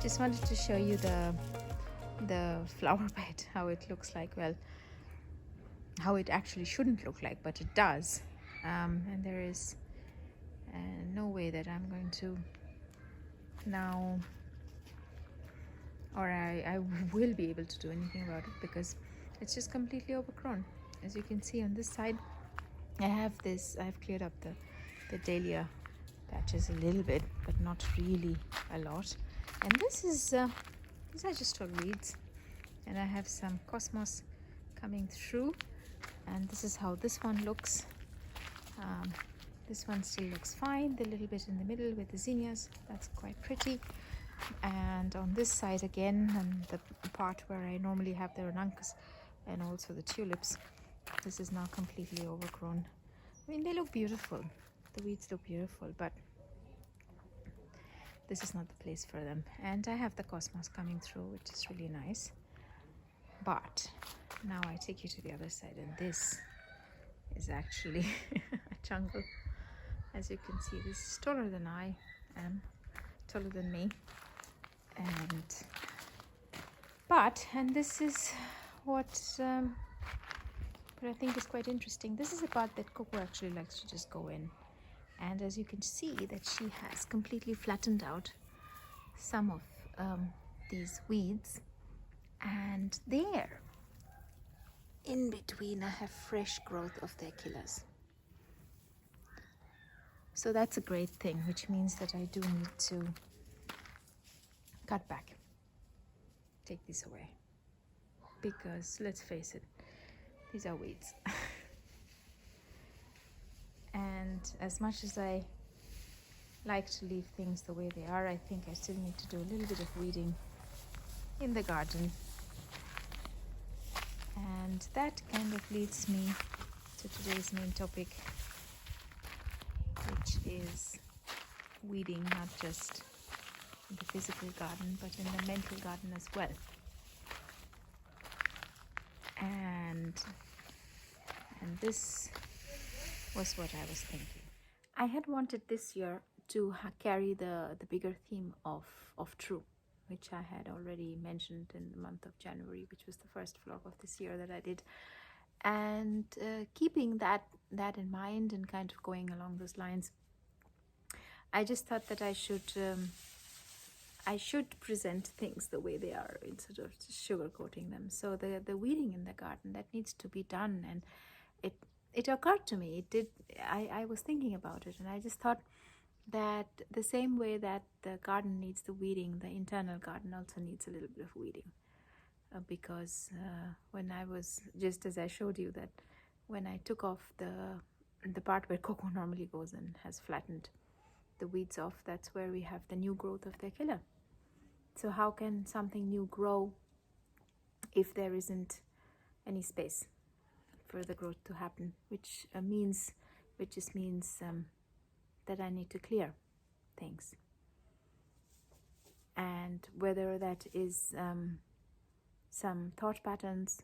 Just wanted to show you the flower bed, how it looks like. Well, how it actually shouldn't look like, but it does. And there is no way that I'm going to now, or I will be able to do anything about it, because it's just completely overgrown. As you can see on this side, I've cleared up the dahlia patches a little bit, but not really a lot. And these are just all weeds, and I have some cosmos coming through, and this is how this one looks. This one still looks fine, the little bit in the middle with the zinnias, that's quite pretty. And on this side again, and the part where I normally have the ranunculus and also the tulips, this is now completely overgrown. I mean, they look beautiful, the weeds look beautiful, but this is not the place for them. And I have the cosmos coming through, which is really nice. But now I take you to the other side, and this is actually a jungle. As you can see, this is taller than I am, taller than me. And this is what I think is quite interesting. This is a part that Coco actually likes to just go in. And as you can see, that she has completely flattened out some of these weeds, and there in between I have fresh growth of their killers. So that's a great thing, which means that I do need to cut back, take this away, because let's face it, these are weeds. And as much as I like to leave things the way they are, I think I still need to do a little bit of weeding in the garden. And that kind of leads me to today's main topic, which is weeding, not just in the physical garden, but in the mental garden as well. And this was what I was thinking. I had wanted this year to carry the bigger theme of true, which I had already mentioned in the month of January, which was the first vlog of this year that I did. And keeping that in mind and kind of going along those lines, I just thought that I should present things the way they are instead of just sugarcoating them. So the weeding in the garden, that needs to be done, it occurred to me. It did. I was thinking about it, and I just thought that the same way that the garden needs the weeding, the internal garden also needs a little bit of weeding. Because when I was, just as I showed you, that when I took off the part where cocoa normally goes and has flattened the weeds off, that's where we have the new growth of the killer. So how can something new grow if there isn't any space for the growth to happen, which just means that I need to clear things. And whether that is some thought patterns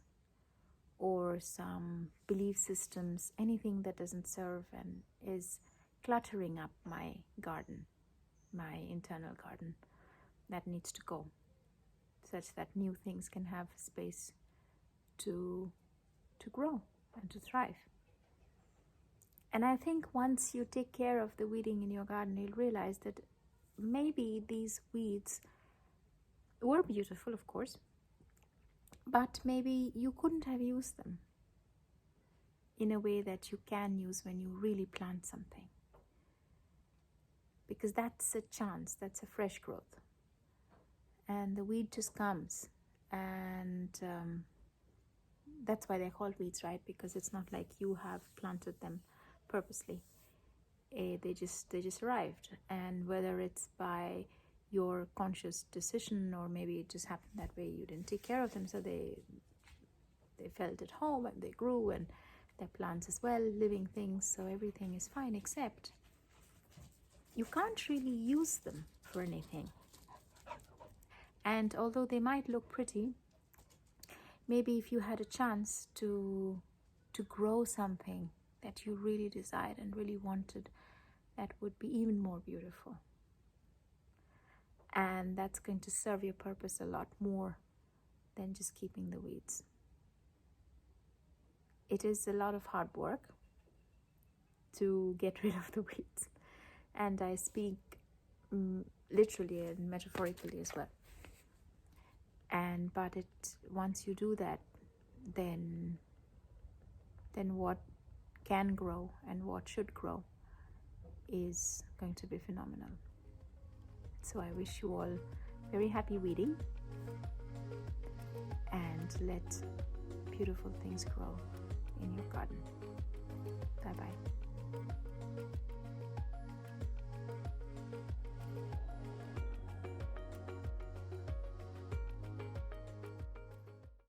or some belief systems, anything that doesn't serve and is cluttering up my garden, my internal garden, that needs to go, such that new things can have space to grow and to thrive. And I think once you take care of the weeding in your garden, you'll realize that maybe these weeds were beautiful, of course, but maybe you couldn't have used them in a way that you can use when you really plant something. Because that's a chance, that's a fresh growth. And the weed just comes. And that's why they're called weeds, right? Because it's not like you have planted them purposely. They just arrived. And whether it's by your conscious decision, or maybe it just happened that way, you didn't take care of them, so they felt at home and they grew, and they're plants as well, living things, so everything is fine, except you can't really use them for anything. And although they might look pretty, maybe if you had a chance to grow something that you really desired and really wanted, that would be even more beautiful. And that's going to serve your purpose a lot more than just keeping the weeds. It is a lot of hard work to get rid of the weeds. And I speak literally and metaphorically as well. But once you do that, then what can grow and what should grow is going to be phenomenal. So I wish you all very happy weeding, and let beautiful things grow in your garden. Bye-bye.